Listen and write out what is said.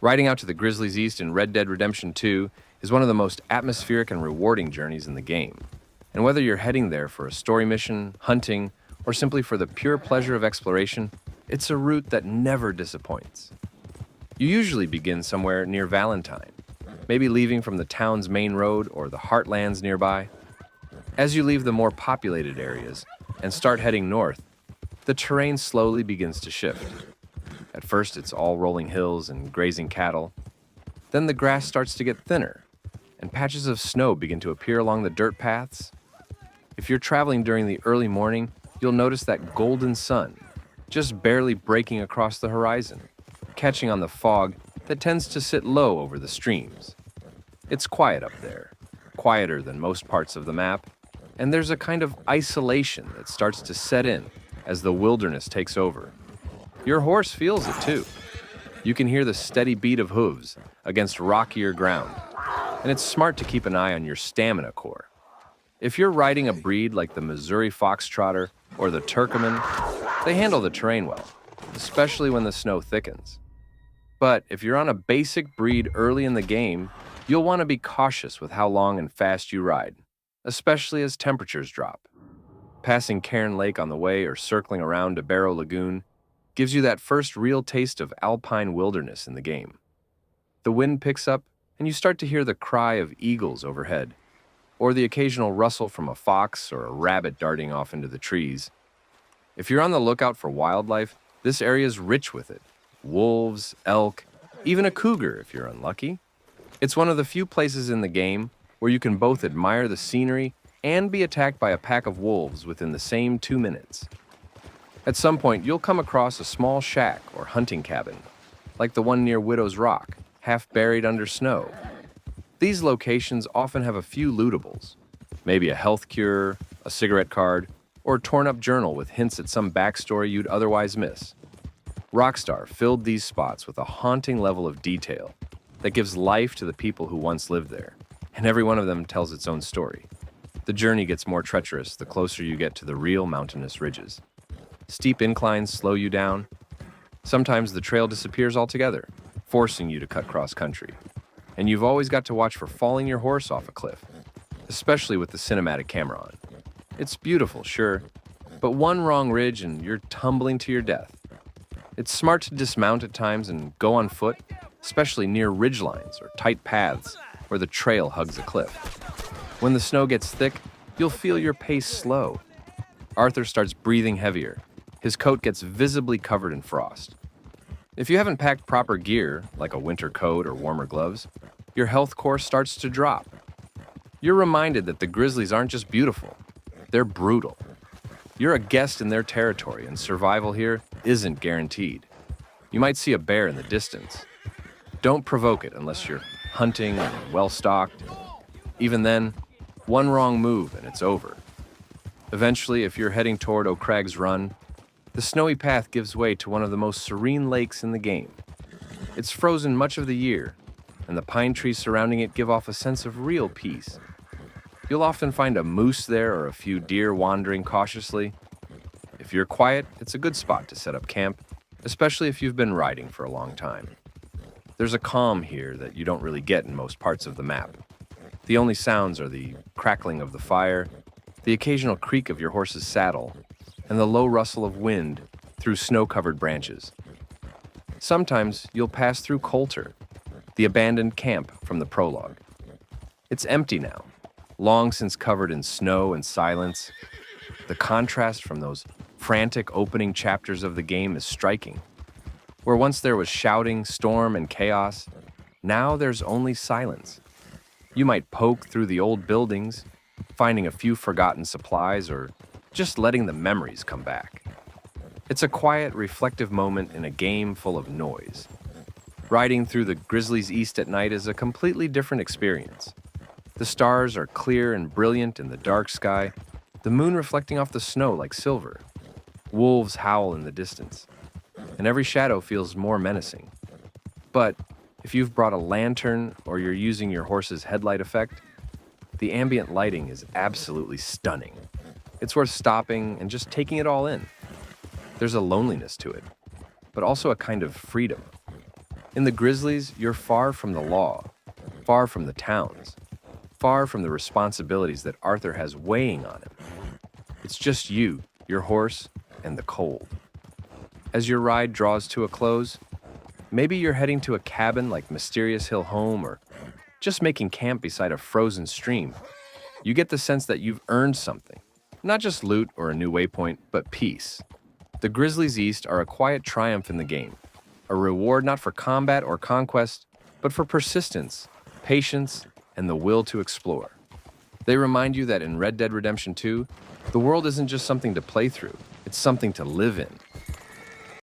Riding out to the Grizzlies East in Red Dead Redemption 2 is one of the most atmospheric and rewarding journeys in the game. And whether you're heading there for a story mission, hunting, or simply for the pure pleasure of exploration, it's a route that never disappoints. You usually begin somewhere near Valentine, maybe leaving from the town's main road or the heartlands nearby. As you leave the more populated areas and start heading north, the terrain slowly begins to shift. At first, it's all rolling hills and grazing cattle. Then the grass starts to get thinner, and patches of snow begin to appear along the dirt paths. If you're traveling during the early morning, you'll notice that golden sun just barely breaking across the horizon, catching on the fog that tends to sit low over the streams. It's quiet up there, quieter than most parts of the map, and there's a kind of isolation that starts to set in as the wilderness takes over. Your horse feels it too. You can hear the steady beat of hooves against rockier ground, and it's smart to keep an eye on your stamina core. If you're riding a breed like the Missouri Foxtrotter or the Turcoman, they handle the terrain well, especially when the snow thickens. But if you're on a basic breed early in the game, you'll want to be cautious with how long and fast you ride, especially as temperatures drop. Passing Cairn Lake on the way or circling around to Barrow Lagoon gives you that first real taste of alpine wilderness in the game. The wind picks up, and you start to hear the cry of eagles overhead, or the occasional rustle from a fox or a rabbit darting off into the trees. If you're on the lookout for wildlife, this area is rich with it. Wolves, elk, even a cougar if you're unlucky. It's one of the few places in the game where you can both admire the scenery and be attacked by a pack of wolves within the same 2 minutes. At some point, you'll come across a small shack or hunting cabin, like the one near Widow's Rock, half buried under snow. These locations often have a few lootables, maybe a health cure, a cigarette card, or a torn-up journal with hints at some backstory you'd otherwise miss. Rockstar filled these spots with a haunting level of detail that gives life to the people who once lived there, and every one of them tells its own story. The journey gets more treacherous the closer you get to the real mountainous ridges. Steep inclines slow you down. Sometimes the trail disappears altogether, forcing you to cut cross-country. And you've always got to watch for falling your horse off a cliff, especially with the cinematic camera on. It's beautiful, sure, but one wrong ridge and you're tumbling to your death. It's smart to dismount at times and go on foot, especially near ridgelines or tight paths where the trail hugs a cliff. When the snow gets thick, you'll feel your pace slow. Arthur starts breathing heavier. His coat gets visibly covered in frost. If you haven't packed proper gear, like a winter coat or warmer gloves, your health core starts to drop. You're reminded that the Grizzlies aren't just beautiful, they're brutal. You're a guest in their territory, and survival here isn't guaranteed. You might see a bear in the distance. Don't provoke it unless you're hunting and well-stocked. Even then, one wrong move and it's over. Eventually, if you're heading toward O'Craig's Run, the snowy path gives way to one of the most serene lakes in the game. It's frozen much of the year, and the pine trees surrounding it give off a sense of real peace. You'll often find a moose there or a few deer wandering cautiously. If you're quiet, it's a good spot to set up camp, especially if you've been riding for a long time. There's a calm here that you don't really get in most parts of the map. The only sounds are the crackling of the fire, the occasional creak of your horse's saddle, and the low rustle of wind through snow-covered branches. Sometimes you'll pass through Coulter, the abandoned camp from the prologue. It's empty now, long since covered in snow and silence. The contrast from those frantic opening chapters of the game is striking. Where once there was shouting, storm, and chaos, now there's only silence. You might poke through the old buildings, finding a few forgotten supplies or just letting the memories come back. It's a quiet, reflective moment in a game full of noise. Riding through the Grizzlies East at night is a completely different experience. The stars are clear and brilliant in the dark sky, the moon reflecting off the snow like silver. Wolves howl in the distance, and every shadow feels more menacing. But if you've brought a lantern or you're using your horse's headlight effect, the ambient lighting is absolutely stunning. It's worth stopping and just taking it all in. There's a loneliness to it, but also a kind of freedom. In the Grizzlies, you're far from the law, far from the towns, far from the responsibilities that Arthur has weighing on him. It's just you, your horse, and the cold. As your ride draws to a close, maybe you're heading to a cabin like Mysterious Hill Home or just making camp beside a frozen stream. You get the sense that you've earned something, not just loot or a new waypoint, but peace. The Grizzlies East are a quiet triumph in the game, a reward not for combat or conquest, but for persistence, patience, and the will to explore. They remind you that in Red Dead Redemption 2, the world isn't just something to play through, it's something to live in.